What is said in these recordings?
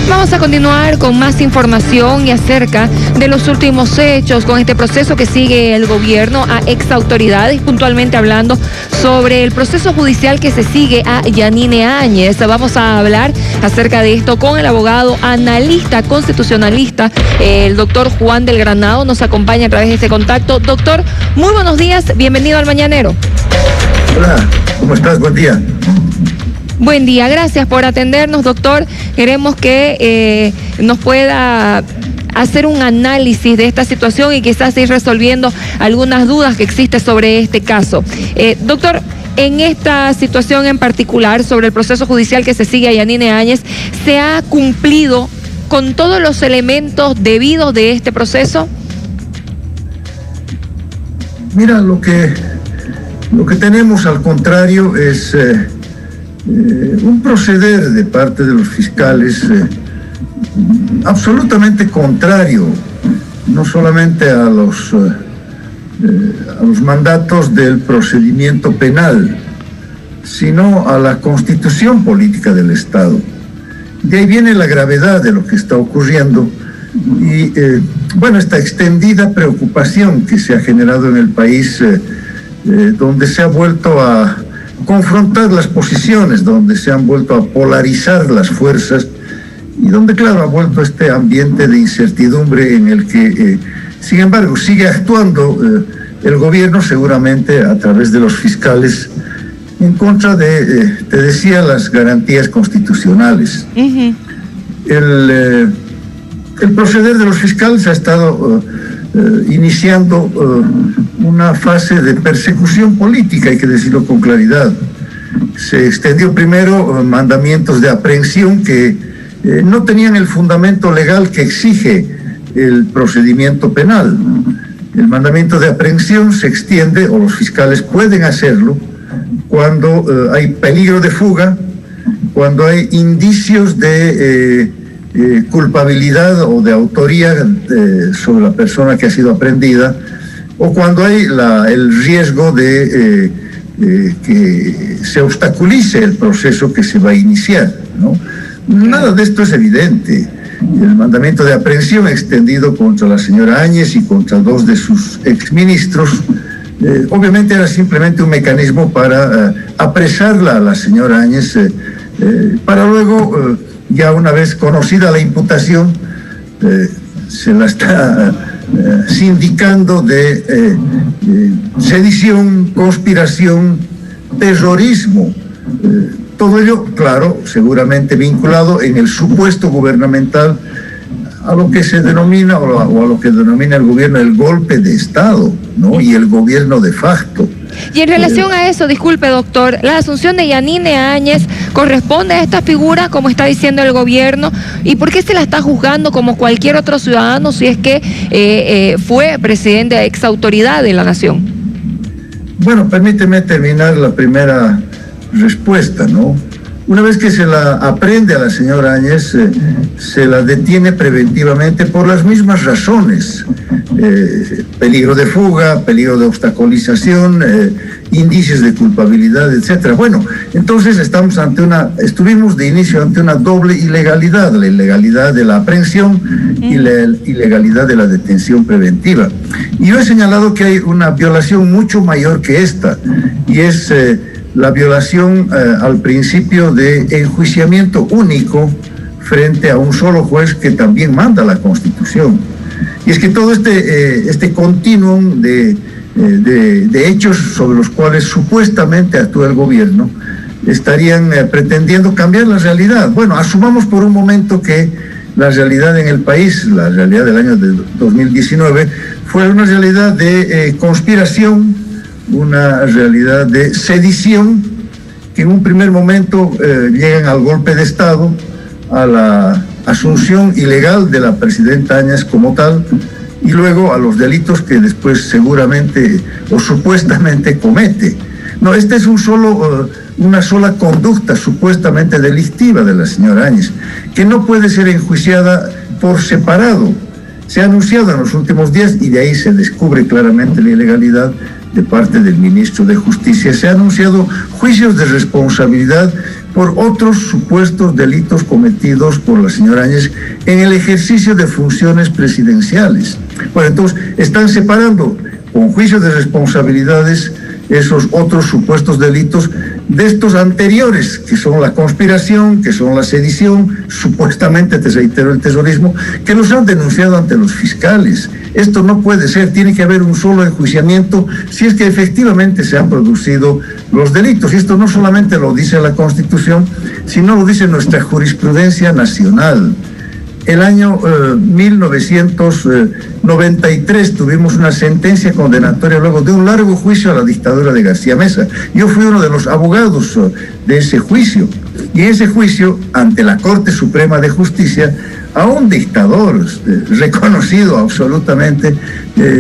Vamos a continuar con más información y acerca de los últimos hechos con este proceso que sigue el gobierno a ex autoridades, puntualmente hablando sobre el proceso judicial que se sigue a Yanine Áñez. Vamos a hablar acerca de esto con el abogado analista constitucionalista, el doctor Juan del Granado, nos acompaña a través de este contacto. Doctor, muy buenos días, bienvenido al Mañanero. Hola, ¿cómo estás? Buen día. Buen día, gracias por atendernos, doctor. Queremos que nos pueda hacer un análisis de esta situación y quizás ir resolviendo algunas dudas que existen sobre este caso. Doctor, en esta situación en particular, sobre el proceso judicial que se sigue a Yanine Áñez, ¿se ha cumplido con todos los elementos debidos de este proceso? Mira, lo que tenemos al contrario es un proceder de parte de los fiscales absolutamente contrario, no solamente a los mandatos del procedimiento penal, sino a la constitución política del Estado. De ahí viene la gravedad de lo que está ocurriendo y, esta extendida preocupación que se ha generado en el país, donde se ha vuelto a confrontar las posiciones, donde se han vuelto a polarizar las fuerzas y donde, claro, ha vuelto este ambiente de incertidumbre en el que, sin embargo, sigue actuando el gobierno, seguramente a través de los fiscales, en contra de, te decía, las garantías constitucionales. Uh-huh. El proceder de los fiscales ha estado iniciando una fase de persecución política, hay que decirlo con claridad. Se extendió primero mandamientos de aprehensión que no tenían el fundamento legal que exige el procedimiento penal. El mandamiento de aprehensión se extiende, o los fiscales pueden hacerlo, cuando hay peligro de fuga, cuando hay indicios de culpabilidad o de autoría sobre la persona que ha sido aprehendida, o cuando hay el riesgo de que se obstaculice el proceso que se va a iniciar, ¿no? Nada de esto es evidente. El mandamiento de aprehensión extendido contra la señora Áñez y contra dos de sus exministros, obviamente era simplemente un mecanismo para apresarla a la señora Áñez, para luego, ya una vez conocida la imputación, se la está sindicando de sedición, conspiración, terrorismo. Todo ello, claro, seguramente vinculado en el supuesto gubernamental a lo que se denomina o a lo que denomina el gobierno el golpe de Estado, ¿no? Y el gobierno de facto. Y en relación a eso, disculpe, doctor, la asunción de Yanine Áñez corresponde a esta figura, como está diciendo el gobierno, ¿y por qué se la está juzgando como cualquier otro ciudadano si es que fue presidente de ex autoridad de la nación? Bueno, permíteme terminar la primera respuesta, ¿no? Una vez que se la aprehende a la señora Áñez, se la detiene preventivamente por las mismas razones. Peligro de fuga, peligro de obstaculización, indicios de culpabilidad, etcétera. Bueno, entonces estuvimos de inicio ante una doble ilegalidad, la ilegalidad de la aprehensión y la ilegalidad de la detención preventiva. Y yo he señalado que hay una violación mucho mayor que esta, y es la violación al principio de enjuiciamiento único frente a un solo juez que también manda la Constitución. Y es que todo este continuum de hechos sobre los cuales supuestamente actúa el gobierno estarían pretendiendo cambiar la realidad. Bueno, asumamos por un momento que la realidad en el país, la realidad del año de 2019, fue una realidad de conspiración, una realidad de sedición, que en un primer momento llegan al golpe de Estado, a la asunción ilegal de la presidenta Áñez como tal, y luego a los delitos que después seguramente o supuestamente comete. No, esta es una sola conducta supuestamente delictiva de la señora Áñez, que no puede ser enjuiciada por separado. Se ha anunciado en los últimos días, y de ahí se descubre claramente la ilegalidad de parte del ministro de Justicia, se han anunciado juicios de responsabilidad por otros supuestos delitos cometidos por la señora Áñez en el ejercicio de funciones presidenciales. Bueno, entonces están separando con juicio de responsabilidades esos otros supuestos delitos de estos anteriores, que son la conspiración, que son la sedición, supuestamente, te reitero, el terrorismo, que los han denunciado ante los fiscales. Esto no puede ser, tiene que haber un solo enjuiciamiento si es que efectivamente se han producido los delitos. Y esto no solamente lo dice la Constitución, sino lo dice nuestra jurisprudencia nacional. El año 1993 tuvimos una sentencia condenatoria luego de un largo juicio a la dictadura de García Meza. Yo fui uno de los abogados de ese juicio. Y en ese juicio, ante la Corte Suprema de Justicia, a un dictador reconocido absolutamente,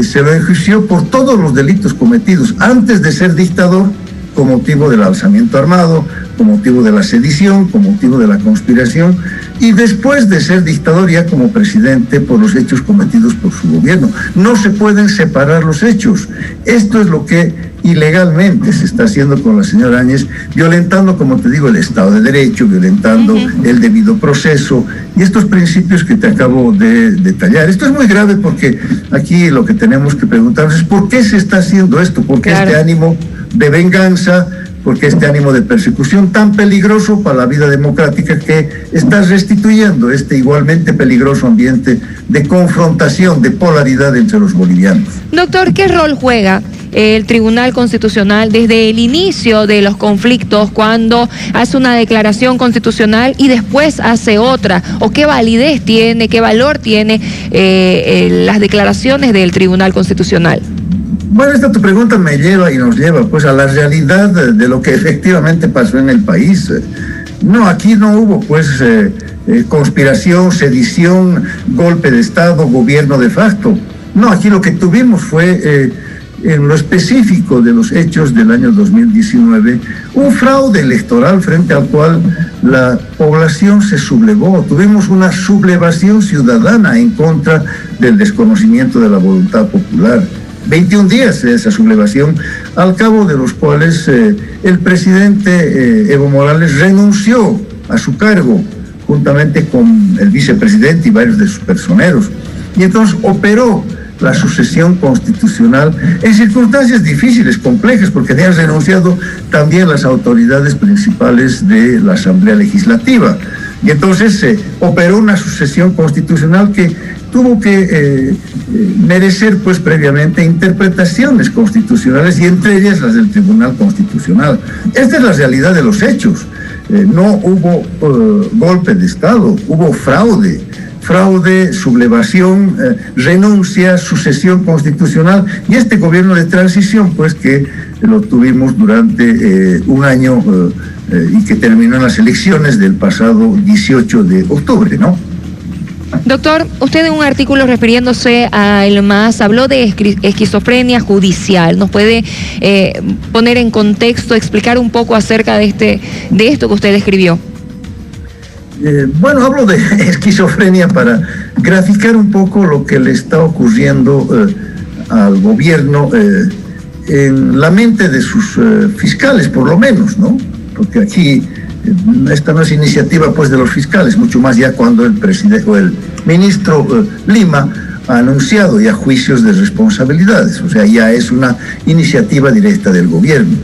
se lo enjuició por todos los delitos cometidos antes de ser dictador, con motivo del alzamiento armado, con motivo de la sedición, con motivo de la conspiración, y después de ser dictador ya como presidente por los hechos cometidos por su gobierno. No se pueden separar los hechos. Esto es lo que ilegalmente se está haciendo con la señora Áñez, violentando, como te digo, el Estado de Derecho, violentando el debido proceso y estos principios que te acabo de detallar. Esto es muy grave porque aquí lo que tenemos que preguntarnos es ¿por qué se está haciendo esto? ¿Por qué este ánimo de venganza? Porque este ánimo de persecución tan peligroso para la vida democrática que está restituyendo este igualmente peligroso ambiente de confrontación, de polaridad entre los bolivianos. Doctor, ¿qué rol juega el Tribunal Constitucional desde el inicio de los conflictos, cuando hace una declaración constitucional y después hace otra? ¿O qué validez tiene, qué valor tiene las declaraciones del Tribunal Constitucional? Bueno, esta tu pregunta me lleva y nos lleva pues a la realidad de lo que efectivamente pasó en el país. No, aquí no hubo pues conspiración, sedición, golpe de Estado, gobierno de facto. No, aquí lo que tuvimos fue, en lo específico de los hechos del año 2019, un fraude electoral frente al cual la población se sublevó. Tuvimos una sublevación ciudadana en contra del desconocimiento de la voluntad popular. 21 días de esa sublevación, al cabo de los cuales el presidente Evo Morales renunció a su cargo, juntamente con el vicepresidente y varios de sus personeros. Y entonces operó la sucesión constitucional en circunstancias difíciles, complejas, porque habían renunciado también las autoridades principales de la Asamblea Legislativa. Y entonces se operó una sucesión constitucional que tuvo que merecer pues previamente interpretaciones constitucionales y entre ellas las del Tribunal Constitucional. Esta es la realidad de los hechos. No hubo golpe de Estado, hubo fraude, sublevación, renuncia, sucesión constitucional y este gobierno de transición pues que lo tuvimos durante un año y que terminó en las elecciones del pasado 18 de octubre, ¿no? Doctor, usted en un artículo refiriéndose al MAS habló de esquizofrenia judicial. ¿Nos puede poner en contexto, explicar un poco acerca de esto que usted escribió? Bueno, hablo de esquizofrenia para graficar un poco lo que le está ocurriendo al gobierno en la mente de sus fiscales, por lo menos, ¿no? Porque aquí esta no es iniciativa pues de los fiscales, mucho más ya cuando el presidente o el ministro Lima ha anunciado ya juicios de responsabilidades, o sea, ya es una iniciativa directa del gobierno.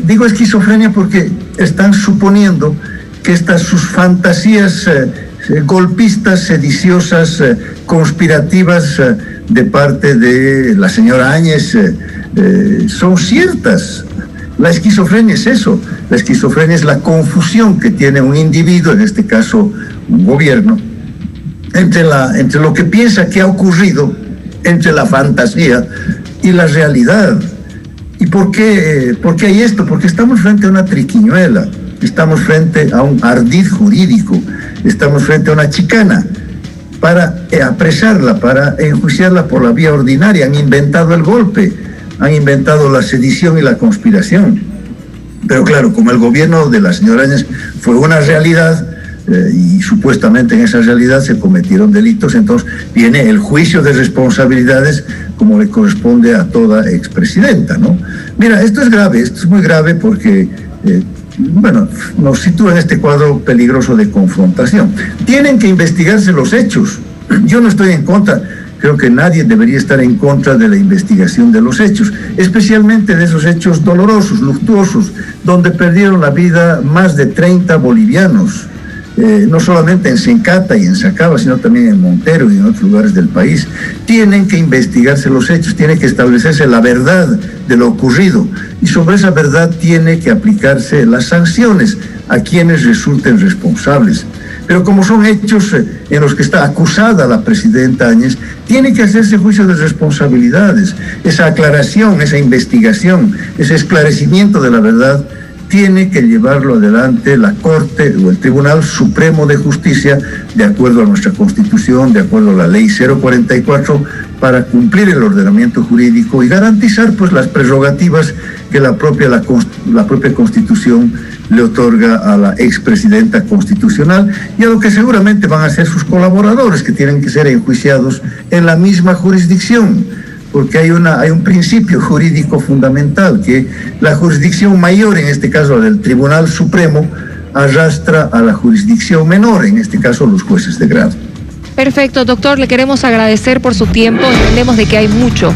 Digo esquizofrenia porque están suponiendo que sus fantasías golpistas, sediciosas, conspirativas de parte de la señora Áñez son ciertas. La esquizofrenia es eso, la esquizofrenia es la confusión que tiene un individuo, en este caso un gobierno, entre lo que piensa que ha ocurrido, entre la fantasía y la realidad. ¿Y por qué hay esto? Porque estamos frente a una triquiñuela, estamos frente a un ardid jurídico, estamos frente a una chicana para apresarla, para enjuiciarla por la vía ordinaria. Han inventado el golpe, han inventado la sedición y la conspiración. Pero claro, como el gobierno de la señora Áñez fue una realidad y supuestamente en esa realidad se cometieron delitos, entonces viene el juicio de responsabilidades como le corresponde a toda expresidenta, ¿no? Mira, esto es grave, esto es muy grave porque bueno, nos sitúa en este cuadro peligroso de confrontación. Tienen que investigarse los hechos. Yo no estoy en contra, creo que nadie debería estar en contra de la investigación de los hechos, especialmente de esos hechos dolorosos, luctuosos, donde perdieron la vida más de 30 bolivianos. No solamente en Sencata y en Sacaba, sino también en Montero y en otros lugares del país. Tienen que investigarse los hechos, tiene que establecerse la verdad de lo ocurrido y sobre esa verdad tiene que aplicarse las sanciones a quienes resulten responsables. Pero como son hechos en los que está acusada la presidenta Áñez, tiene que hacerse juicio de responsabilidades. Esa aclaración, esa investigación, ese esclarecimiento de la verdad tiene que llevarlo adelante la Corte o el Tribunal Supremo de Justicia, de acuerdo a nuestra Constitución, de acuerdo a la Ley 044, para cumplir el ordenamiento jurídico y garantizar pues las prerrogativas que la propia Constitución le otorga a la expresidenta constitucional y a lo que seguramente van a ser sus colaboradores, que tienen que ser enjuiciados en la misma jurisdicción. Porque hay un principio jurídico fundamental, que la jurisdicción mayor, en este caso del Tribunal Supremo, arrastra a la jurisdicción menor, en este caso los jueces de grado. Perfecto, doctor, le queremos agradecer por su tiempo. Entendemos de que hay mucho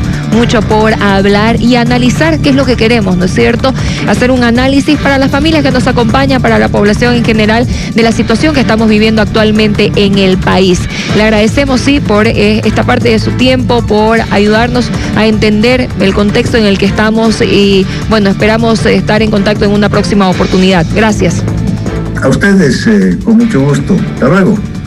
por hablar y analizar qué es lo que queremos, ¿no es cierto? Hacer un análisis para las familias que nos acompañan, para la población en general, de la situación que estamos viviendo actualmente en el país. Le agradecemos, sí, por esta parte de su tiempo, por ayudarnos a entender el contexto en el que estamos y, bueno, esperamos estar en contacto en una próxima oportunidad. Gracias. A ustedes, con mucho gusto. Hasta luego.